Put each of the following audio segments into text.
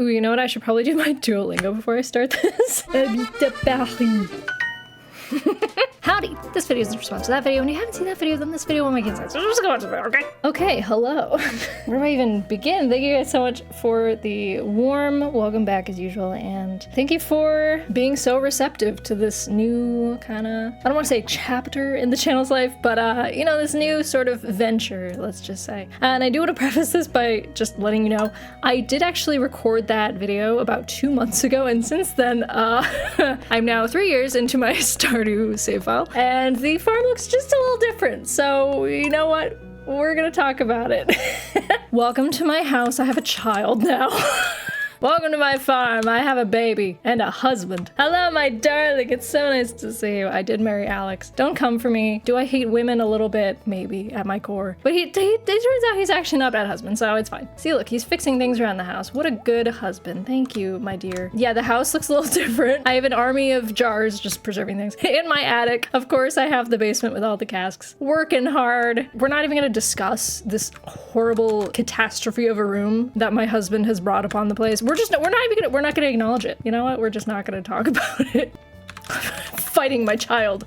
Ooh, you know what? I should probably do my Duolingo before I start this. Howdy! This video is in response to that video. When you haven't seen that video, then this video won't make any sense. So just go watch the video, okay? Okay, hello. Where do I even begin? Thank you guys so much for the warm welcome back as usual, and thank you for being so receptive to this new kind of, I don't want to say chapter in the channel's life, but you know, this new sort of venture, let's just say. And I do want to preface this by just letting you know, I did actually record that video about 2 months ago, and since then, I'm now 3 years into my Stardew save file, and the farm looks just a little different, so you know what? We're gonna talk about it. Welcome to my house. I have a child now. Welcome to my farm. I have a baby and a husband. Hello, my darling. It's so nice to see you. I did marry Alex. Don't come for me. Do I hate women a little bit? Maybe, at my core. But it turns out he's actually not a bad husband, so it's fine. See, look, he's fixing things around the house. What a good husband. Thank you, my dear. Yeah, the house looks a little different. I have an army of jars just preserving things. In my attic, of course, I have the basement with all the casks. Working hard. We're not even gonna discuss this horrible catastrophe of a room that my husband has brought upon the place. We're not gonna acknowledge it. You know what? We're just not gonna talk about it. Fighting my child.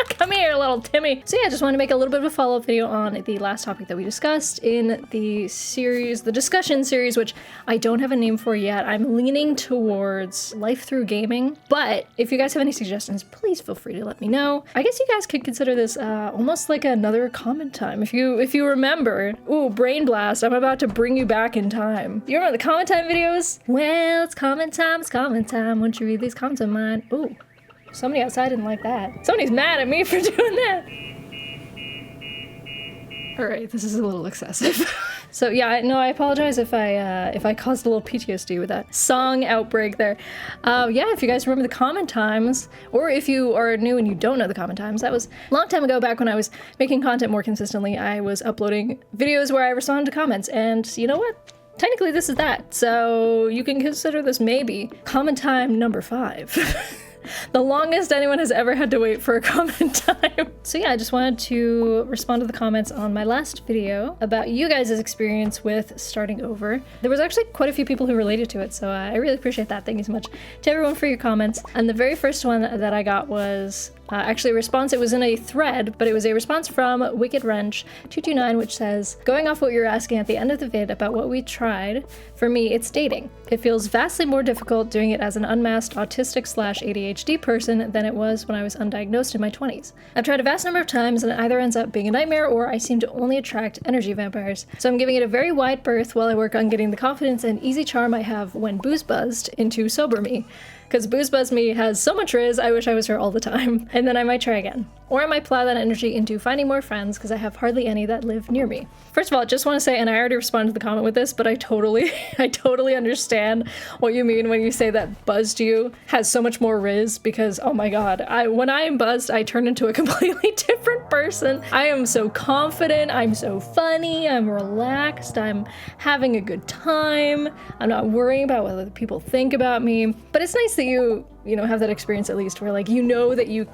Come here, little Timmy. So yeah, I just wanted to make a little bit of a follow-up video on the last topic that we discussed in the series, the discussion series, which I don't have a name for yet. I'm leaning towards life through gaming, but if you guys have any suggestions, please feel free to let me know. I guess you guys could consider this almost like another comment time. If you remember, ooh, brain blast, I'm about to bring you back in time. You remember the comment time videos? Well, it's comment time, it's comment time. Won't you read these comments of mine? Ooh. Somebody outside didn't like that. Somebody's mad at me for doing that. All right, this is a little excessive. So yeah, no, I apologize if I caused a little PTSD with that song outbreak there. Yeah, if you guys remember the comment times, or if you are new and you don't know the comment times, that was a long time ago, back when I was making content more consistently. I was uploading videos where I responded to comments, and you know what? Technically this is that, so you can consider this maybe comment time number 5. The longest anyone has ever had to wait for a comment time. So yeah, I just wanted to respond to the comments on my last video about you guys' experience with starting over. There was actually quite a few people who related to it, so I really appreciate that. Thank you so much to everyone for your comments. And the very first one that I got was actually a response. It was in a thread, but it was a response from Wicked Wrench 229, which says, going off what you were asking at the end of the vid about what we tried, for me, it's dating. It feels vastly more difficult doing it as an unmasked autistic/ADHD person than it was when I was undiagnosed in my 20s. I've tried a vast number of times and it either ends up being a nightmare or I seem to only attract energy vampires. So I'm giving it a very wide berth while I work on getting the confidence and easy charm I have when booze buzzed into sober me. Because Booze Buzz Me has so much riz, I wish I was her all the time. And then I might try again. Or I might plow that energy into finding more friends, because I have hardly any that live near me. First of all, I just want to say, and I already responded to the comment with this, but I totally understand what you mean when you say that buzzed you has so much more riz, because oh my god, when I am buzzed, I turn into a completely different person. I am so confident, I'm so funny, I'm relaxed, I'm having a good time, I'm not worrying about what other people think about me. But it's nice that you know, have that experience at least where, like, you know that you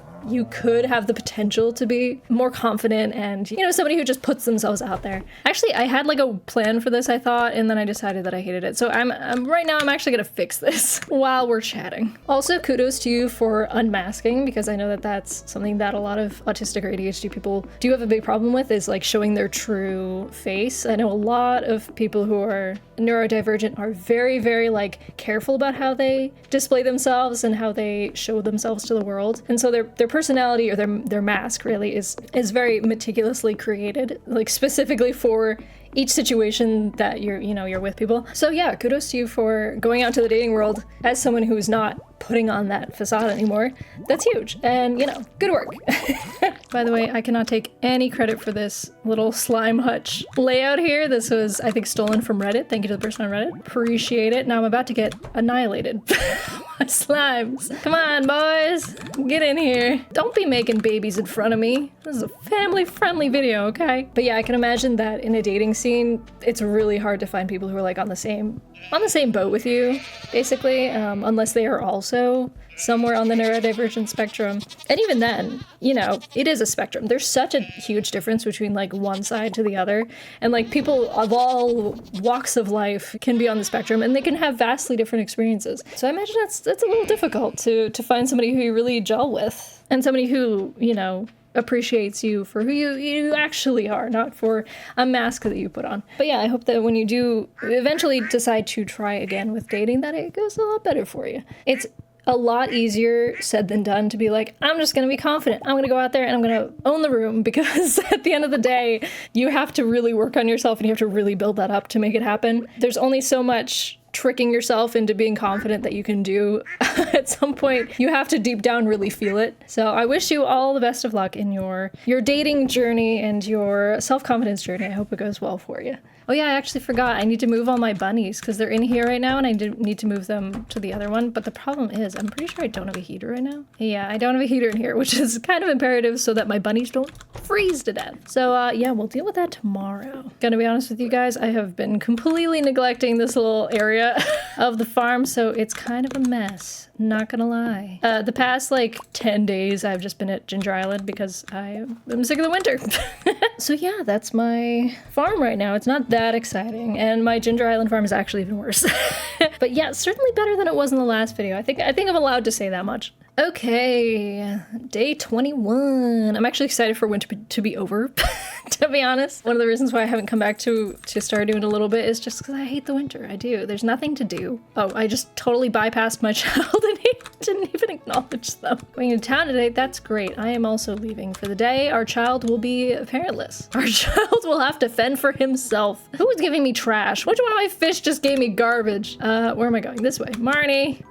could have the potential to be more confident and, you know, somebody who just puts themselves out there. Actually, I had like a plan for this, I thought, and then I decided that I hated it. So I'm right now, I'm actually gonna fix this while we're chatting. Also, kudos to you for unmasking, because I know that that's something that a lot of autistic or ADHD people do have a big problem with, is like showing their true face. I know a lot of people who are neurodivergent are very, very like careful about how they display themselves and how they show themselves to the world. And so their personality, or their mask really is very meticulously created, like specifically for each situation that you're with people. So yeah, kudos to you for going out to the dating world as someone who's not putting on that facade anymore. That's huge, and you know, good work. By the way, I cannot take any credit for this little slime hutch layout here. This was, I think, stolen from Reddit. Thank you to the person on Reddit. Appreciate it. Now I'm about to get annihilated. My slimes. Come on, boys. Get in here. Don't be making babies in front of me. This is a family-friendly video, okay? But yeah, I can imagine that in a dating scene, it's really hard to find people who are like on the same boat with you, basically, unless they are all also somewhere on the neurodivergent spectrum. And even then, you know, it is a spectrum. There's such a huge difference between like one side to the other. And like people of all walks of life can be on the spectrum and they can have vastly different experiences. So I imagine that's a little difficult to find somebody who you really gel with and somebody who, you know, appreciates you for who you actually are, not for a mask that you put on. But yeah, I hope that when you do eventually decide to try again with dating, that it goes a lot better for you. It's a lot easier said than done to be like, I'm just gonna be confident. I'm gonna go out there and I'm gonna own the room, because at the end of the day, you have to really work on yourself and you have to really build that up to make it happen. There's only so much tricking yourself into being confident that you can do. At some point, you have to deep down really feel it. So I wish you all the best of luck in your dating journey and your self-confidence journey. I hope it goes well for you. Oh yeah, I actually forgot. I need to move all my bunnies because they're in here right now and I need to move them to the other one. But the problem is, I'm pretty sure I don't have a heater right now. Yeah, I don't have a heater in here, which is kind of imperative so that my bunnies don't freeze to death. So yeah, we'll deal with that tomorrow. Gonna be honest with you guys, I have been completely neglecting this little area of the farm, so it's kind of a mess. Not gonna lie. The past like 10 days I've just been at Ginger Island because I'm sick of the winter. So yeah, that's my farm right now. It's not that exciting, and my Ginger Island farm is actually even worse. But yeah, certainly better than it was in the last video. I think I'm allowed to say that much. Okay, day 21. I'm actually excited for winter to be over, to be honest. One of the reasons why I haven't come back to Stardew in a little bit is just because I hate the winter. I do. There's nothing to do. Oh, I just totally bypassed my child and he didn't even acknowledge them. Going to town today, that's great. I am also leaving for the day. Our child will be parentless. Our child will have to fend for himself. Who is giving me trash? Which one of my fish just gave me garbage? Where am I going? This way. Marnie.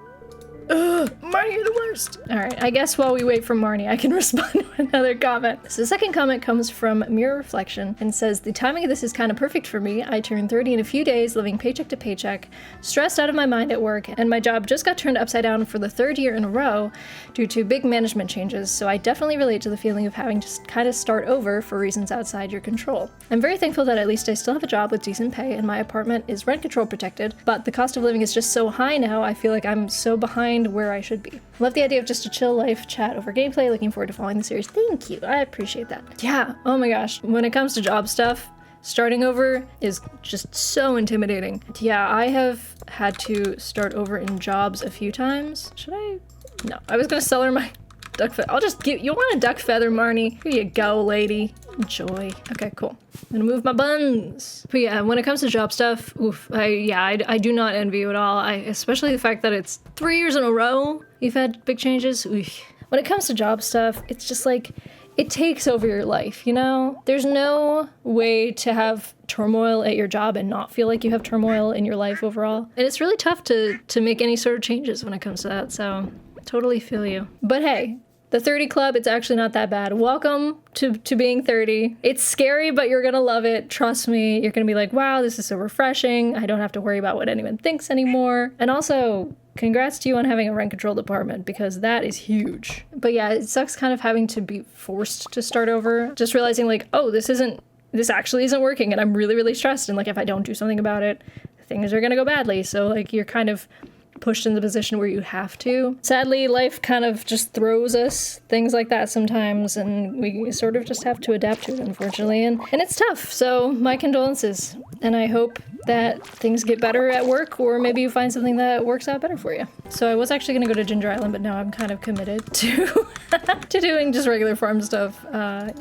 Ugh, Marnie, you're the worst. All right, I guess while we wait for Marnie, I can respond to another comment. So the second comment comes from Mirror Reflection and says, the timing of this is kind of perfect for me. I turned 30 in a few days, living paycheck to paycheck, stressed out of my mind at work, and my job just got turned upside down for the third year in a row due to big management changes. So I definitely relate to the feeling of having to kind of start over for reasons outside your control. I'm very thankful that at least I still have a job with decent pay and my apartment is rent control protected, but the cost of living is just so high now, I feel like I'm so behind where I should be. Love the idea of just a chill life chat over gameplay. Looking forward to following the series. Thank you. I appreciate that. Yeah. Oh my gosh. When it comes to job stuff, starting over is just so intimidating. Yeah, I have had to start over in jobs a few times. Should I? No, I was gonna sell her my duck feather. I'll just give you want a duck feather, Marnie? Here you go, lady. Enjoy. Okay, cool. I'm gonna move my buns. But yeah, when it comes to job stuff, oof, I do not envy you at all. Especially the fact that it's 3 years in a row you've had big changes. Oof. When it comes to job stuff, it's just like, it takes over your life, you know? There's no way to have turmoil at your job and not feel like you have turmoil in your life overall. And it's really tough to make any sort of changes when it comes to that, so totally feel you. But hey, the 30 Club, it's actually not that bad. Welcome to being 30. It's scary, but you're gonna love it. Trust me. You're gonna be like, wow, this is so refreshing. I don't have to worry about what anyone thinks anymore. And also, congrats to you on having a rent-controlled apartment, because that is huge. But yeah, it sucks kind of having to be forced to start over. Just realizing like, oh, this actually isn't working, and I'm really, really stressed. And like, if I don't do something about it, things are gonna go badly. So like, you're kind of pushed in the position where you have to. Sadly, life kind of just throws us things like that sometimes, and we sort of just have to adapt to it, unfortunately, and it's tough. So my condolences, and I hope that things get better at work, or maybe you find something that works out better for you. So I was actually gonna go to Ginger Island, but now I'm kind of committed to to doing just regular farm stuff.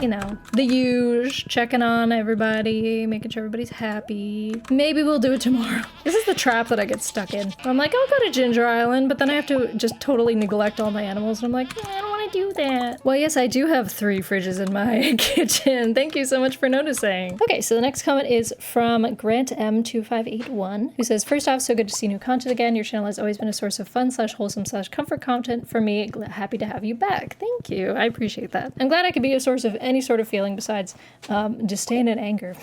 You know, the usual, checking on everybody, making sure everybody's happy. Maybe we'll do it tomorrow. This is the trap that I get stuck in. I'm like, I'll go to Ginger Island, but then I have to just totally neglect all my animals, and I'm like, I don't want to do that. Well, yes, I do have 3 fridges in my kitchen. Thank you so much for noticing. Okay, so the next comment is from Grant M2581, who says, first off, so good to see new content again. Your channel has always been a source of fun / wholesome / comfort content for me. Happy to have you back. Thank you. I appreciate that. I'm glad I could be a source of any sort of feeling besides disdain and anger.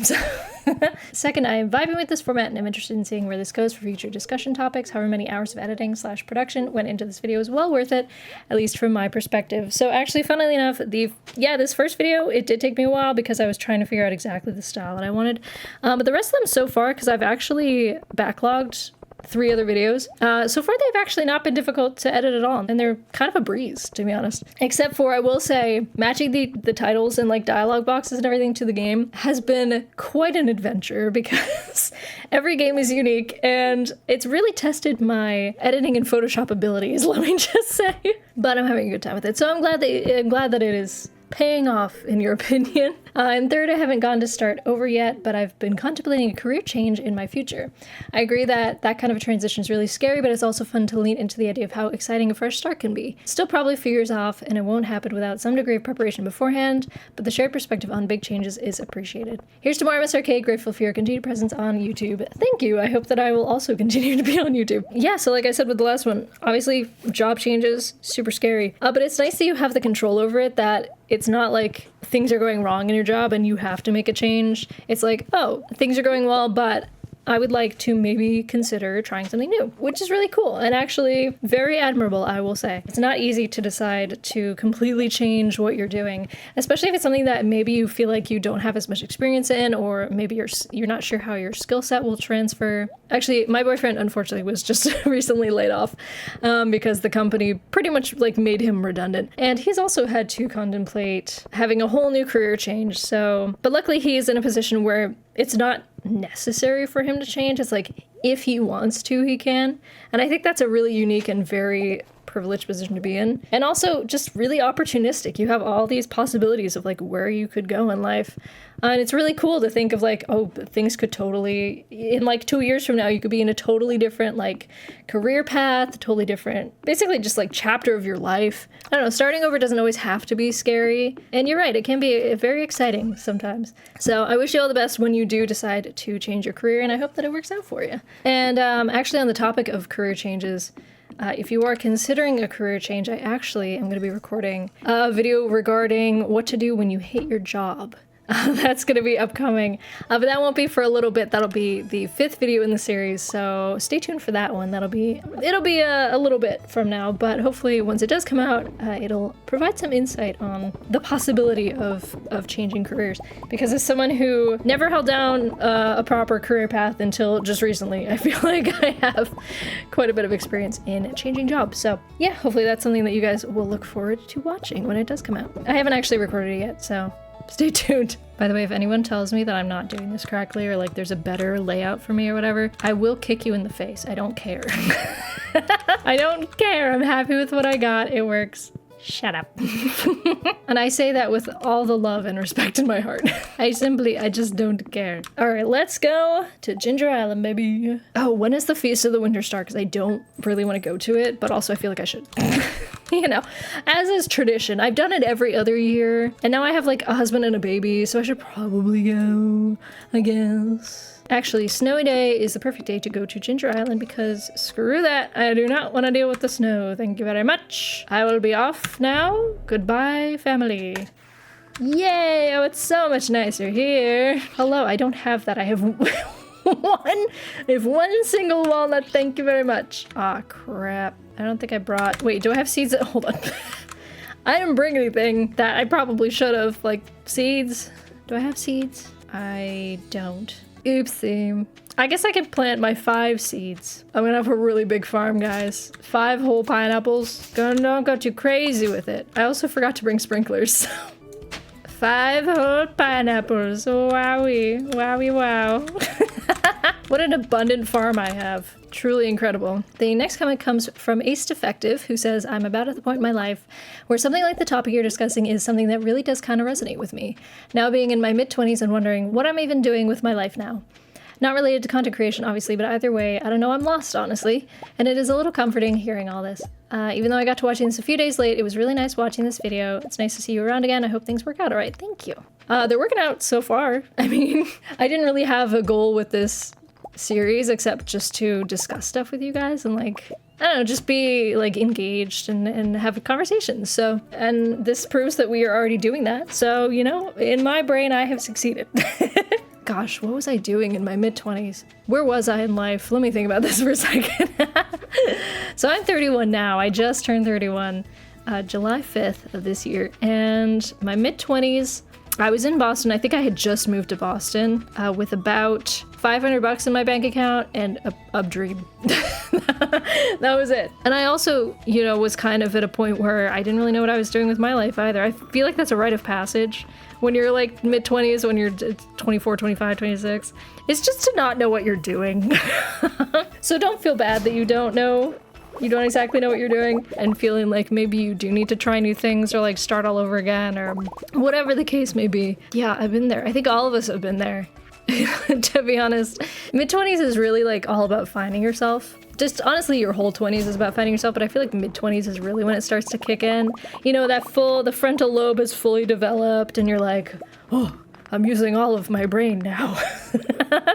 Second, I am vibing with this format and I'm interested in seeing where this goes for future discussion topics. However many hours of editing / production went into this video is well worth it, at least from my perspective. So actually, funnily enough, this first video, it did take me a while because I was trying to figure out exactly the style that I wanted. But the rest of them so far, because I've actually backlogged 3 other videos. So far, they've actually not been difficult to edit at all, and they're kind of a breeze, to be honest. Except for, I will say, matching the titles and like dialogue boxes and everything to the game has been quite an adventure because every game is unique, and it's really tested my editing and Photoshop abilities, let me just say. But I'm having a good time with it, so I'm glad that it is paying off, in your opinion. And third, I haven't gone to start over yet, but I've been contemplating a career change in my future. I agree that that kind of a transition is really scary, but it's also fun to lean into the idea of how exciting a fresh start can be. Still probably a few years off, and it won't happen without some degree of preparation beforehand, but the shared perspective on big changes is appreciated. Here's to more MS Arcade, grateful for your continued presence on YouTube. Thank you, I hope that I will also continue to be on YouTube. Yeah, so like I said with the last one, obviously job changes, super scary, but it's nice that you have the control over it, that it's not like things are going wrong in your job and you have to make a change. It's like, oh, things are going well, but I would like to maybe consider trying something new, which is really cool and actually very admirable, I will say. It's not easy to decide to completely change what you're doing, especially if it's something that maybe you feel like you don't have as much experience in, or maybe you're not sure how your skill set will transfer. Actually, my boyfriend, unfortunately, was just recently laid off because the company pretty much like made him redundant. And he's also had to contemplate having a whole new career change. So, but luckily he's in a position where it's not necessary for him to change. It's like, if he wants to, he can. And I think that's a really unique and very privileged position to be in. And also just really opportunistic. You have all these possibilities of like where you could go in life. And it's really cool to think of like, oh, things could totally, in like 2 years from now, you could be in a totally different like career path, totally different, basically just like chapter of your life. I don't know, starting over doesn't always have to be scary. And you're right, it can be very exciting sometimes. So I wish you all the best when you do decide to change your career, and I hope that it works out for you. And actually on the topic of career changes, if you are considering a career change, I actually am going to be recording a video regarding what to do when you hate your job. That's going to be upcoming, but that won't be for a little bit. That'll be the 5th video in the series, so stay tuned for that one. It'll be a little bit from now, but hopefully once it does come out, it'll provide some insight on the possibility of changing careers, because as someone who never held down a proper career path until just recently, I feel like I have quite a bit of experience in changing jobs. So yeah, hopefully that's something that you guys will look forward to watching when it does come out. I haven't actually recorded it yet, so stay tuned. By the way, if anyone tells me that I'm not doing this correctly or like there's a better layout for me or whatever, I will kick you in the face. I don't care. I don't care. I'm happy with what I got. It works. Shut up. And I say that with all the love and respect in my heart. I just don't care. All right, let's go to Ginger Island, baby. Oh, when is the Feast of the Winter Star? Because I don't really want to go to it, but also I feel like I should. You know, as is tradition. I've done it every other year, and now I have like a husband and a baby, so I should probably go, I guess. Actually, snowy day is the perfect day to go to Ginger Island because screw that. I do not want to deal with the snow. Thank you very much. I will be off now. Goodbye, family. Yay! Oh, it's so much nicer here. Hello, I don't have that. I have one single walnut. Thank you very much. Ah, crap. I don't think I brought... Wait, do I have seeds? Hold on. I didn't bring anything that I probably should have. Like, seeds. Do I have seeds? I don't. Oopsie. I guess I could plant my 5 seeds. I'm gonna have a really big farm, guys. 5 whole pineapples. Don't go too crazy with it. I also forgot to bring sprinklers. 5 whole pineapples. Wowie. Wowie wow. What an abundant farm I have. Truly incredible. The next comment comes from Ace Defective, who says, I'm about at the point in my life where something like the topic you're discussing is something that really does kind of resonate with me. Now being in my mid-20s and wondering what I'm even doing with my life now. Not related to content creation, obviously, but either way, I don't know, I'm lost, honestly. And it is a little comforting hearing all this. Even though I got to watching this a few days late, it was really nice watching this video. It's nice to see you around again. I hope things work out all right. Thank you. They're working out so far. I mean, I didn't really have a goal with this series except just to discuss stuff with you guys and like, I don't know, just be like engaged and have conversations. So, and this proves that we are already doing that. So, you know, in my brain, I have succeeded. Gosh, what was I doing in my mid-20s? Where was I in life? Let me think about this for a second. So I'm 31 now. I just turned 31 July 5th of this year. And my mid-20s, I was in Boston. I think I had just moved to Boston with about $500 in my bank account and a dream. That was it. And I also, you know, was kind of at a point where I didn't really know what I was doing with my life either. I feel like that's a rite of passage when you're like mid-20s, when you're 24, 25, 26. It's just to not know what you're doing. So don't feel bad that you don't know. You don't exactly know what you're doing and feeling like maybe you do need to try new things or like start all over again or whatever the case may be. Yeah, I've been there. I think all of us have been there, to be honest. Mid-20s is really like all about finding yourself. Just honestly, your whole 20s is about finding yourself, but I feel like mid-20s is really when it starts to kick in. You know, the frontal lobe is fully developed and you're like, oh, I'm using all of my brain now.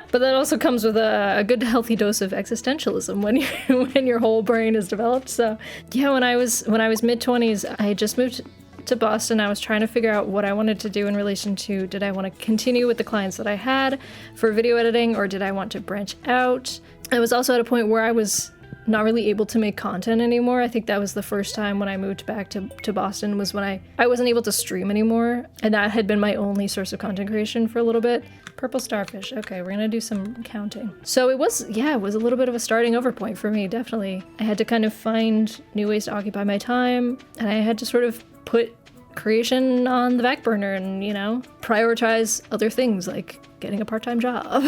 But that also comes with a good healthy dose of existentialism when your whole brain is developed. So yeah, when I was mid-20s, I had just moved to Boston. I was trying to figure out what I wanted to do in relation to, did I want to continue with the clients that I had for video editing, or did I want to branch out? I was also at a point where I was not really able to make content anymore. I think that was the first time when I moved back to Boston, was when I wasn't able to stream anymore, and that had been my only source of content creation for a little bit. Purple starfish. Okay, we're gonna do some counting. So it was a little bit of a starting over point for me, definitely. I had to kind of find new ways to occupy my time, and I had to sort of put creation on the back burner and, you know, prioritize other things like getting a part-time job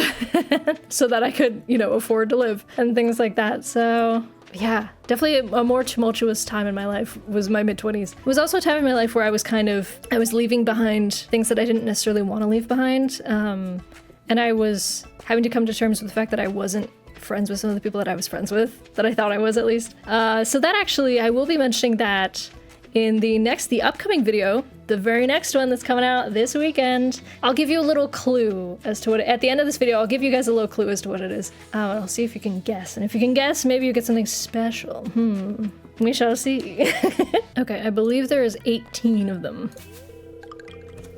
so that I could, you know, afford to live and things like that. So yeah, definitely a more tumultuous time in my life was my mid-20s. It was also a time in my life where I was leaving behind things that I didn't necessarily want to leave behind. And I was having to come to terms with the fact that I wasn't friends with some of the people that I was friends with, that I thought I was at least. So that actually, I will be mentioning that in the upcoming video, the very next one that's coming out this weekend. I'll give you a little clue as to what, at the end of this video, I'll give you guys a little clue as to what it is. I'll see if you can guess. And if you can guess, maybe you get something special. We shall see. Okay, I believe there is 18 of them.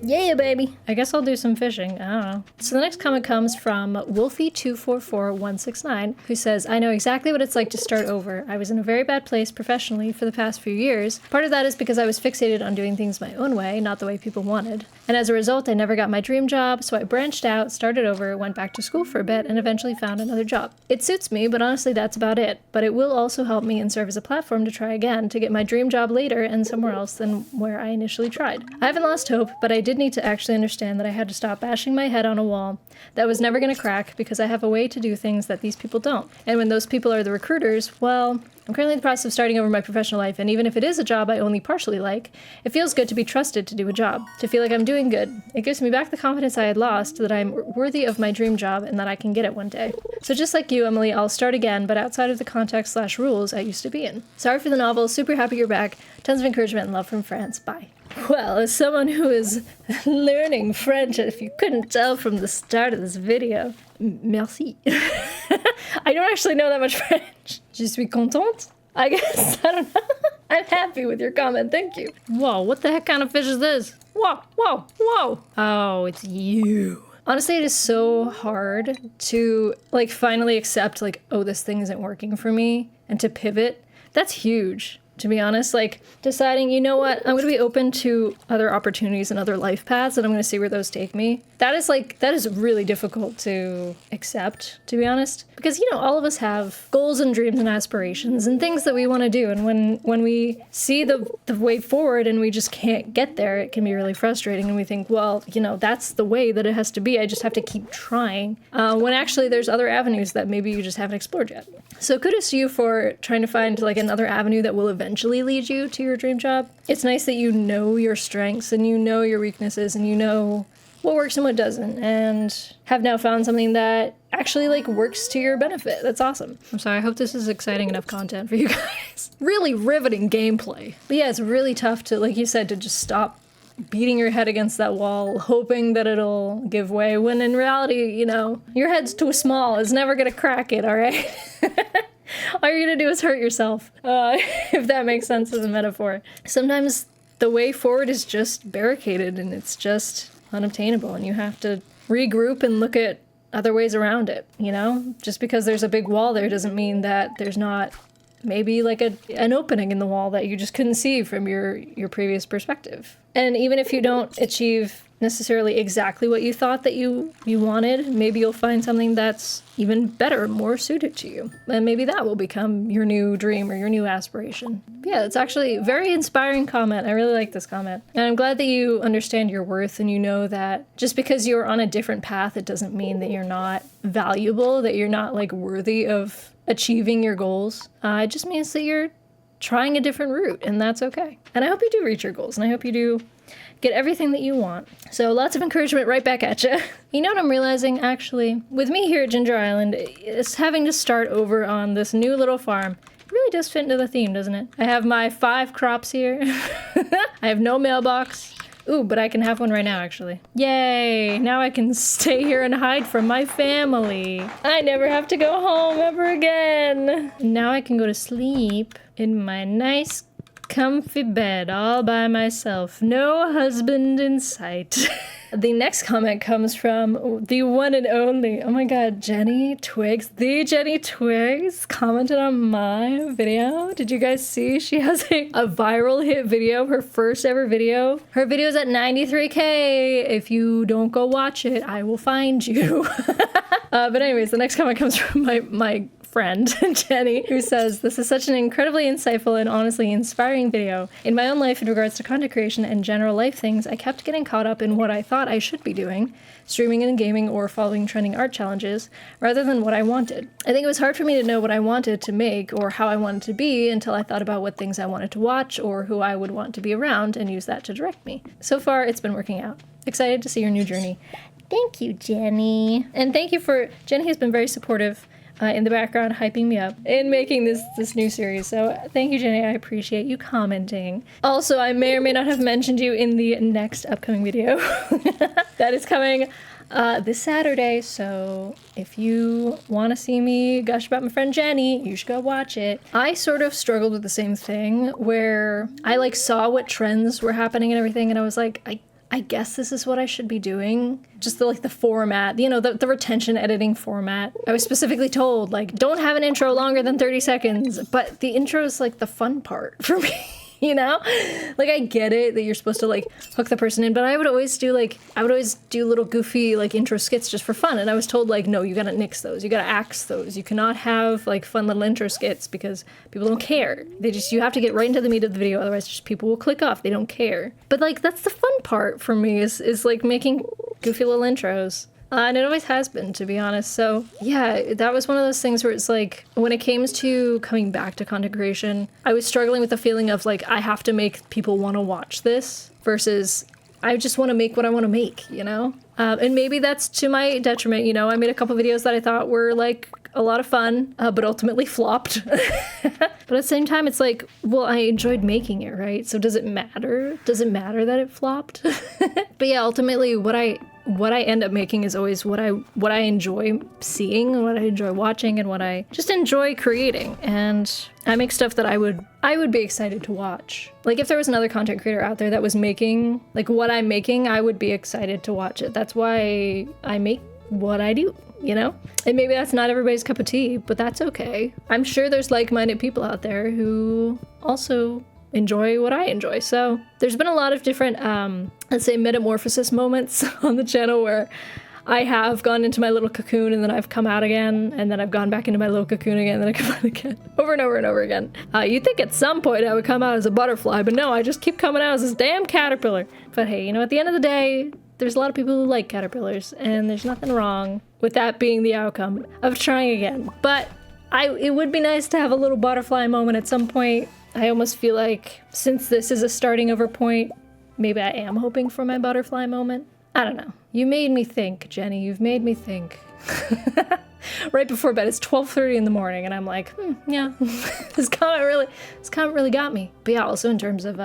Yeah, baby. I guess I'll do some fishing. I don't know. So the next comment comes from Wolfie244169, who says, I know exactly what it's like to start over. I was in a very bad place professionally for the past few years. Part of that is because I was fixated on doing things my own way, not the way people wanted. And as a result, I never got my dream job, so I branched out, started over, went back to school for a bit, and eventually found another job. It suits me, but honestly, that's about it. But it will also help me and serve as a platform to try again, to get my dream job later and somewhere else than where I initially tried. I haven't lost hope, but I did need to actually understand that I had to stop bashing my head on a wall that was never going to crack, because I have a way to do things that these people don't. And when those people are the recruiters, well, I'm currently in the process of starting over my professional life, and even if it is a job I only partially like, it feels good to be trusted to do a job, to feel like I'm doing good. It gives me back the confidence I had lost, that I'm worthy of my dream job and that I can get it one day. So just like you, Emily, I'll start again, but outside of the context/rules I used to be in. Sorry for the novel, super happy you're back. Tons of encouragement and love from France. Bye. Well, as someone who is learning French, if you couldn't tell from the start of this video, merci. I don't actually know that much French. Je suis contente, I guess. I don't know. I'm happy with your comment, thank you. Whoa, what the heck kind of fish is this? Whoa, whoa, whoa. Oh, it's you. Honestly, it is so hard to, like, finally accept, like, oh, this thing isn't working for me, and to pivot. That's huge. To be honest, like deciding, you know what, I'm going to be open to other opportunities and other life paths, and I'm going to see where those take me. That is really difficult to accept, to be honest, because, you know, all of us have goals and dreams and aspirations and things that we want to do. And when we see the way forward and we just can't get there, it can be really frustrating. And we think, well, you know, that's the way that it has to be. I just have to keep trying. When actually there's other avenues that maybe you just haven't explored yet. So kudos to you for trying to find like another avenue that will eventually lead you to your dream job. It's nice that you know your strengths and you know your weaknesses and you know what works and what doesn't, and have now found something that actually like works to your benefit. That's awesome. I'm sorry, I hope this is exciting enough content for you guys. Really riveting gameplay. But yeah, it's really tough to, like you said, to just stop beating your head against that wall, hoping that it'll give way, when in reality, you know, your head's too small. It's never gonna crack it, all right? All you're gonna do is hurt yourself, if that makes sense as a metaphor. Sometimes the way forward is just barricaded and it's just unobtainable, and you have to regroup and look at other ways around it, you know? Just because there's a big wall there doesn't mean that there's not maybe like an opening in the wall that you just couldn't see from your previous perspective. And even if you don't achieve necessarily exactly what you thought that you wanted, maybe you'll find something that's even better, more suited to you. And maybe that will become your new dream or your new aspiration. Yeah, it's actually a very inspiring comment. I really like this comment. And I'm glad that you understand your worth and you know that just because you're on a different path, it doesn't mean that you're not valuable, that you're not like worthy of achieving your goals. It just means that you're trying a different route, and that's okay. And I hope you do reach your goals, and I hope you do get everything that you want. So lots of encouragement right back at you. You know what I'm realizing, actually? With me here at Ginger Island, is having to start over on this new little farm. It really does fit into the theme, doesn't it? I have my 5 crops here. I have no mailbox. Ooh, but I can have one right now, actually. Yay! Now I can stay here and hide from my family. I never have to go home ever again. Now I can go to sleep in my nice, comfy bed all by myself. No husband in sight. The next comment comes from the one and only, oh my god, Jenny Twigs. The Jenny Twigs commented on my video. Did you guys see? She has a viral hit video, her first ever video. Her video is at 93K. If you don't go watch it, I will find you. But anyways, the next comment comes from my friend, Jenny, who says, "This is such an incredibly insightful and honestly inspiring video. In my own life in regards to content creation and general life things, I kept getting caught up in what I thought I should be doing, streaming and gaming or following trending art challenges, rather than what I wanted. I think it was hard for me to know what I wanted to make or how I wanted to be until I thought about what things I wanted to watch or who I would want to be around and use that to direct me. So far, it's been working out. Excited to see your new journey." Thank you, Jenny. And thank you for, Jenny has been very supportive in the background, hyping me up in making this new series. So thank you, Jenny. I appreciate you commenting. Also, I may or may not have mentioned you in the next upcoming video that is coming this Saturday. So if you want to see me gush about my friend Jenny, you should go watch it. I sort of struggled with the same thing where I like saw what trends were happening and everything, and I was like, I guess this is what I should be doing. Just the format, you know, the retention editing format. I was specifically told, like, don't have an intro longer than 30 seconds, but the intro is like the fun part for me. You know? Like, I get it that you're supposed to, like, hook the person in, but I would always do little goofy, like, intro skits just for fun, and I was told, like, no, you gotta nix those, you gotta axe those, you cannot have, like, fun little intro skits because people don't care. You have to get right into the meat of the video, otherwise just people will click off, they don't care. But, like, that's the fun part for me, is like, making goofy little intros. And it always has been, to be honest. So yeah, that was one of those things where it's like, when it came to coming back to content creation, I was struggling with the feeling of like, I have to make people want to watch this versus I just want to make what I want to make, you know? And maybe that's to my detriment, you know? I made a couple videos that I thought were like a lot of fun, but ultimately flopped. But at the same time, it's like, well, I enjoyed making it, right? So does it matter? Does it matter that it flopped? But yeah, ultimately what I end up making is always what I enjoy seeing, what I enjoy watching, and what I just enjoy creating. And I make stuff that I would be excited to watch. Like if there was another content creator out there that was making like what I'm making, I would be excited to watch it. That's why I make what I do, you know? And maybe that's not everybody's cup of tea, but that's okay. I'm sure there's like-minded people out there who also enjoy what I enjoy. So there's been a lot of different, let's say, metamorphosis moments on the channel where I have gone into my little cocoon and then I've come out again, and then I've gone back into my little cocoon again, and then I come out again, over and over and over again. You'd think at some point I would come out as a butterfly, but no, I just keep coming out as this damn caterpillar. But hey, you know, at the end of the day, there's a lot of people who like caterpillars, and there's nothing wrong with that being the outcome of trying again. But it would be nice to have a little butterfly moment at some point. I almost feel like since this is a starting over point, maybe I am hoping for my butterfly moment. I don't know. You made me think, Jenny. You've made me think. Right before bed, it's 12:30 in the morning, and I'm like, yeah, this comment really got me. But yeah, also in terms of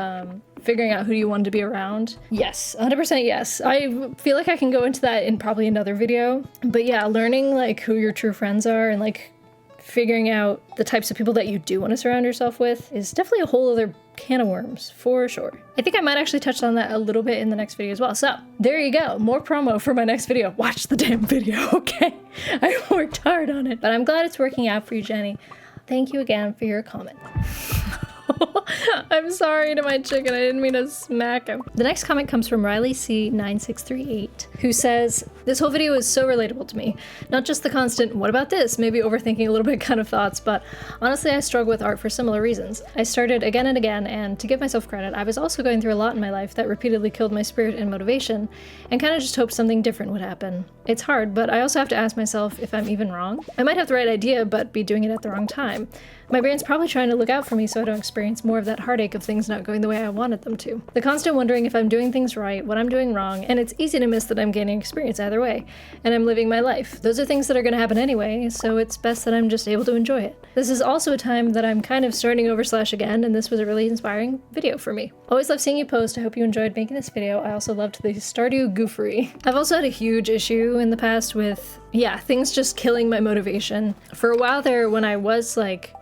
figuring out who you want to be around. Yes, 100% yes. I feel like I can go into that in probably another video. But yeah, learning like who your true friends are and like figuring out the types of people that you do want to surround yourself with is definitely a whole other can of worms, for sure. I think I might actually touch on that a little bit in the next video as well. So there you go, more promo for my next video. Watch the damn video, okay? I worked hard on it, but I'm glad it's working out for you, Jenny. Thank you again for your comment. I'm sorry to my chicken. I didn't mean to smack him. The next comment comes from Riley C9638, who says, this whole video is so relatable to me. Not just the constant, what about this? Maybe overthinking a little bit kind of thoughts, but honestly, I struggle with art for similar reasons. I started again and again, and to give myself credit, I was also going through a lot in my life that repeatedly killed my spirit and motivation, and kind of just hoped something different would happen. It's hard, but I also have to ask myself if I'm even wrong. I might have the right idea, but be doing it at the wrong time. My brain's probably trying to look out for me so I don't experience more of that heartache of things not going the way I wanted them to. The constant wondering if I'm doing things right, what I'm doing wrong, and it's easy to miss that I'm gaining experience either way, and I'm living my life. Those are things that are going to happen anyway, so it's best that I'm just able to enjoy it. This is also a time that I'm kind of starting over / again, and this was a really inspiring video for me. Always love seeing you post. I hope you enjoyed making this video. I also loved the Stardew goofery. I've also had a huge issue in the past with, things just killing my motivation. For a while there, when I was like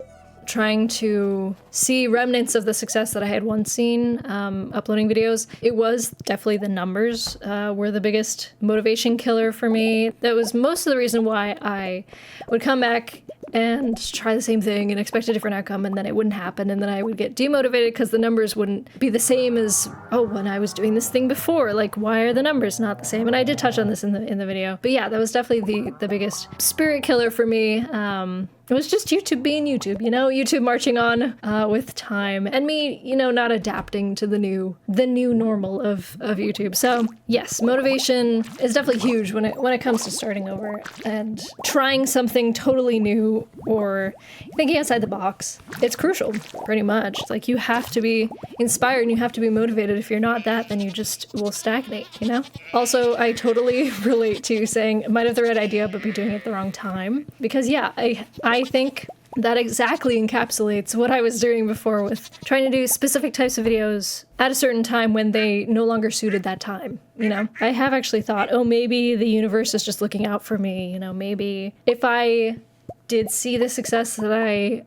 trying to see remnants of the success that I had once seen uploading videos, it was definitely the numbers were the biggest motivation killer for me. That was most of the reason why I would come back and try the same thing and expect a different outcome, and then it wouldn't happen, and then I would get demotivated because the numbers wouldn't be the same as, oh, when I was doing this thing before, like, why are the numbers not the same? And I did touch on this in the video, but yeah, that was definitely the biggest spirit killer for me. It was just YouTube being YouTube, YouTube marching on with time, and me, not adapting to the new normal of YouTube. So yes, motivation is definitely huge when it comes to starting over and trying something totally new or thinking outside the box. It's crucial, pretty much. Like, you have to be inspired and you have to be motivated. If you're not that, then you just will stagnate, Also, I totally relate to saying, might have the right idea, but be doing it at the wrong time. Because yeah, I think that exactly encapsulates what I was doing before with trying to do specific types of videos at a certain time when they no longer suited that time, I have actually thought, oh, maybe the universe is just looking out for me, maybe if I did see the success that I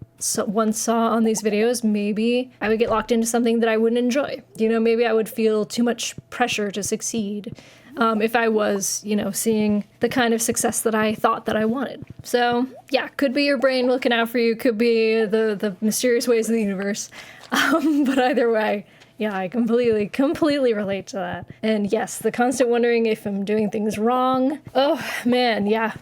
once saw on these videos, maybe I would get locked into something that I wouldn't enjoy. Maybe I would feel too much pressure to succeed. If I was, seeing the kind of success that I thought that I wanted. So yeah, could be your brain looking out for you, could be the mysterious ways of the universe. But either way, yeah, I completely relate to that. And yes, the constant wondering if I'm doing things wrong. Oh man, yeah.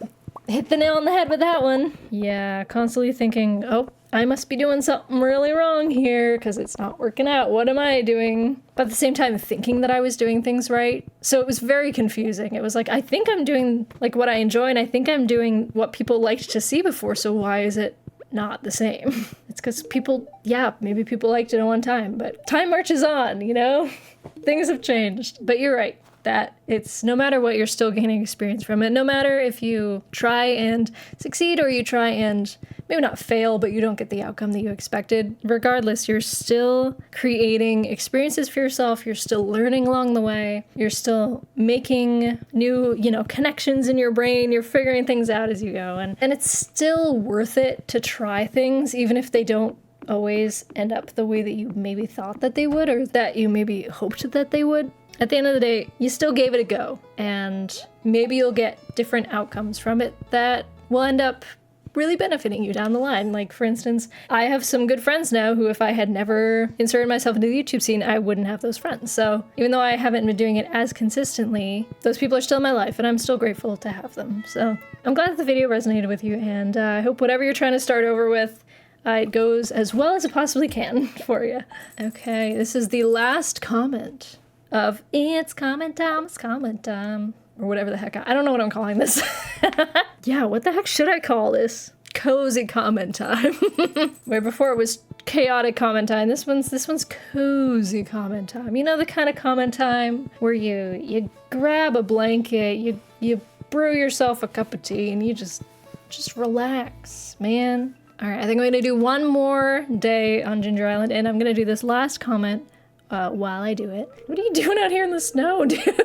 Hit the nail on the head with that one. Yeah, constantly thinking, oh, I must be doing something really wrong here because it's not working out. What am I doing? But at the same time, thinking that I was doing things right. So it was very confusing. It was like, I think I'm doing like what I enjoy, and I think I'm doing what people liked to see before. So why is it not the same? It's because maybe people liked it at one time, but time marches on, Things have changed. But you're right. That it's no matter what, you're still gaining experience from it. No matter if you try and succeed or you try and maybe not fail, but you don't get the outcome that you expected. Regardless, you're still creating experiences for yourself. You're still learning along the way. You're still making new, connections in your brain. You're figuring things out as you go. And it's still worth it to try things, even if they don't always end up the way that you maybe thought that they would or that you maybe hoped that they would. At the end of the day, you still gave it a go, and maybe you'll get different outcomes from it that will end up really benefiting you down the line. Like, for instance, I have some good friends now who, if I had never inserted myself into the YouTube scene, I wouldn't have those friends. So even though I haven't been doing it as consistently, those people are still in my life, and I'm still grateful to have them. So I'm glad that the video resonated with you, and I hope whatever you're trying to start over with, it goes as well as it possibly can for you. Okay, this is the last comment of it's comment time, or whatever the heck. I don't know what I'm calling this. Yeah, what the heck should I call this? Cozy comment time. Where before it was chaotic comment time. This one's cozy comment time. The kind of comment time where you grab a blanket, you brew yourself a cup of tea, and you just relax, man. All right, I think I'm gonna do one more day on Ginger Island, and I'm gonna do this last comment while I do it. What are you doing out here in the snow, dude?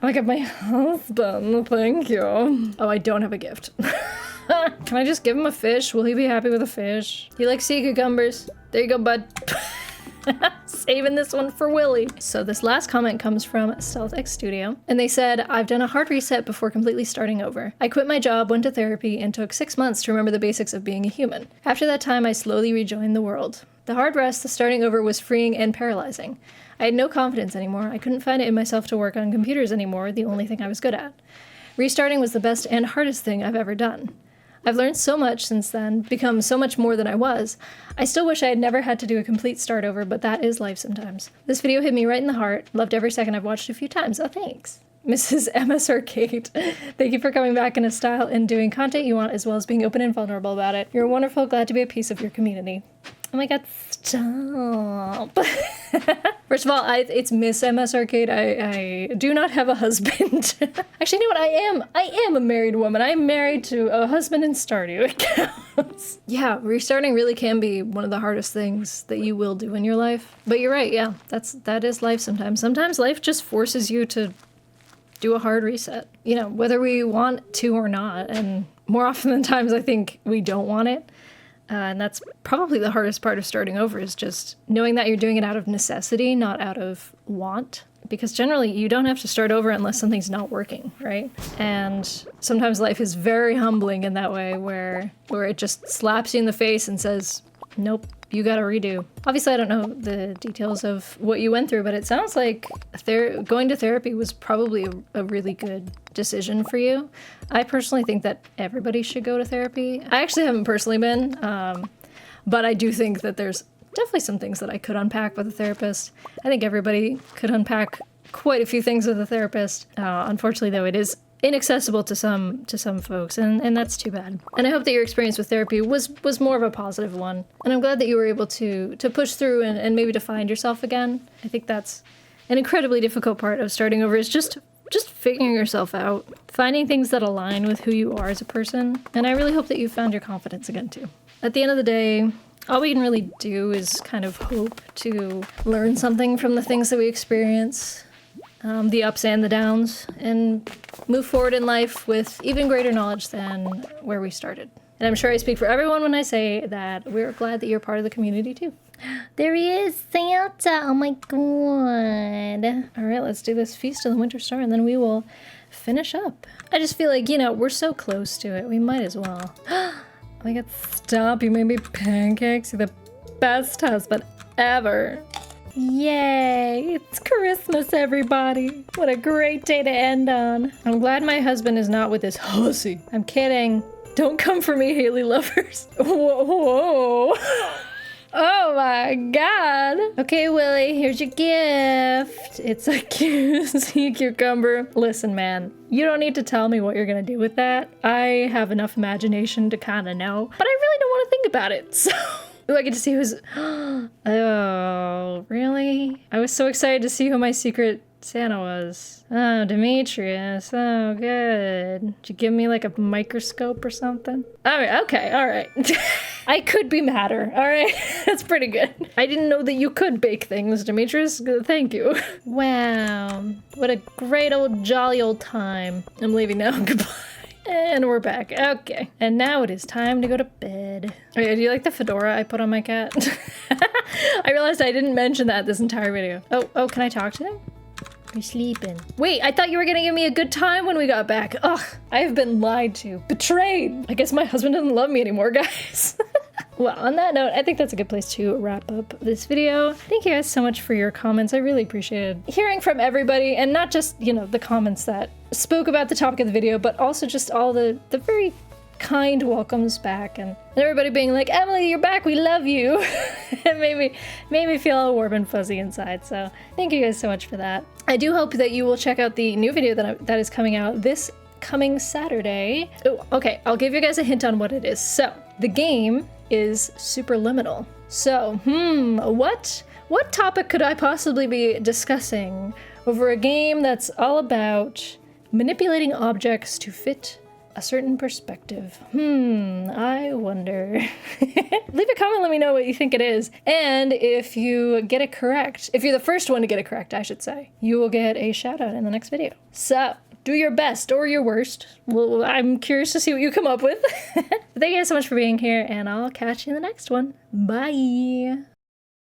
I got my husband, thank you. Oh, I don't have a gift. Can I just give him a fish? Will he be happy with a fish? He likes sea cucumbers. There you go, bud. Saving this one for Willie. So this last comment comes from Stealth X Studio, and they said, I've done a hard reset before completely starting over. I quit my job, went to therapy, and took 6 months to remember the basics of being a human. After that time, I slowly rejoined the world. The hard rest, the starting over, was freeing and paralyzing. I had no confidence anymore. I couldn't find it in myself to work on computers anymore, the only thing I was good at. Restarting was the best and hardest thing I've ever done. I've learned so much since then, become so much more than I was. I still wish I had never had to do a complete start over, but that is life sometimes. This video hit me right in the heart. Loved every second. I've watched it a few times. Oh, thanks. Mrs. MS Arcade, thank you for coming back in a style and doing content you want, as well as being open and vulnerable about it. You're wonderful. Glad to be a piece of your community. Oh my god, stop. First of all, it's Miss MS Arcade. I do not have a husband. Actually, you know what? I am a married woman. I am married to a husband in Stardew. It counts. Yeah, restarting really can be one of the hardest things that you will do in your life. But you're right, yeah, that is life sometimes. Sometimes life just forces you to do a hard reset. You know, whether we want to or not. And more often than times, I think we don't want it. And that's probably the hardest part of starting over, is just knowing that you're doing it out of necessity, not out of want. Because generally you don't have to start over unless something's not working, right? And sometimes life is very humbling in that way, where it just slaps you in the face and says, nope, you gotta redo. Obviously, I don't know the details of what you went through, but it sounds like going to therapy was probably a really good decision for you. I personally think that everybody should go to therapy. I actually haven't personally been, but I do think that there's definitely some things that I could unpack with a therapist. I think everybody could unpack quite a few things with a therapist. Unfortunately, though, it is inaccessible to some folks, and that's too bad. And I hope that your experience with therapy was more of a positive one. And I'm glad that you were able to push through and maybe to find yourself again. I think that's an incredibly difficult part of starting over, is just figuring yourself out, finding things that align with who you are as a person. And I really hope that you found your confidence again too. At the end of the day, all we can really do is kind of hope to learn something from the things that we experience, the ups and the downs, and move forward in life with even greater knowledge than where we started. And I'm sure I speak for everyone when I say that we're glad that you're part of the community too. There he is, Santa! Oh my god. Alright, let's do this Feast of the Winter Star and then we will finish up. I just feel like, you know, we're so close to it, we might as well. Oh my god, stop, you made me pancakes. You're the best husband ever. Yay! It's Christmas, everybody! What a great day to end on. I'm glad my husband is not with this hussy. I'm kidding. Don't come for me, Haley lovers. Whoa! Whoa. Oh my god! Okay, Willie, here's your gift. It's a sea cucumber. Listen, man, you don't need to tell me what you're gonna do with that. I have enough imagination to kind of know, but I really don't want to think about it, so... Ooh, I get to see who's... Oh, really? I was so excited to see who my secret Santa was. Oh, Demetrius. Oh, good. Did you give me like a microscope or something? Alright, okay, alright. I could be madder, alright? That's pretty good. I didn't know that you could bake things, Demetrius. Thank you. Wow. What a great old jolly old time. I'm leaving now. Goodbye. And we're back. Okay. And now it is time to go to bed. Oh yeah, do you like the fedora I put on my cat? I realized I didn't mention that this entire video. Oh, can I talk to him? You're sleeping. Wait, I thought you were gonna give me a good time when we got back. Ugh, I have been lied to. Betrayed. I guess my husband doesn't love me anymore, guys. Well, on that note, I think that's a good place to wrap up this video. Thank you guys so much for your comments. I really appreciated hearing from everybody, and not just, you know, the comments that spoke about the topic of the video, but also just all the very kind welcomes back, and everybody being like, Emily, you're back, we love you. It made me feel all warm and fuzzy inside, so thank you guys so much for that. I do hope that you will check out the new video that is coming out this coming Saturday. Oh, okay, I'll give you guys a hint on what it is. So, the game is Superliminal. So, what topic could I possibly be discussing over a game that's all about manipulating objects to fit a certain perspective? I wonder. Leave a comment, let me know what you think it is. And if you get it correct, if you're the first one to get it correct, I should say, you will get a shout out in the next video. So, do your best or your worst. Well, I'm curious to see what you come up with. Thank you guys so much for being here, and I'll catch you in the next one. Bye!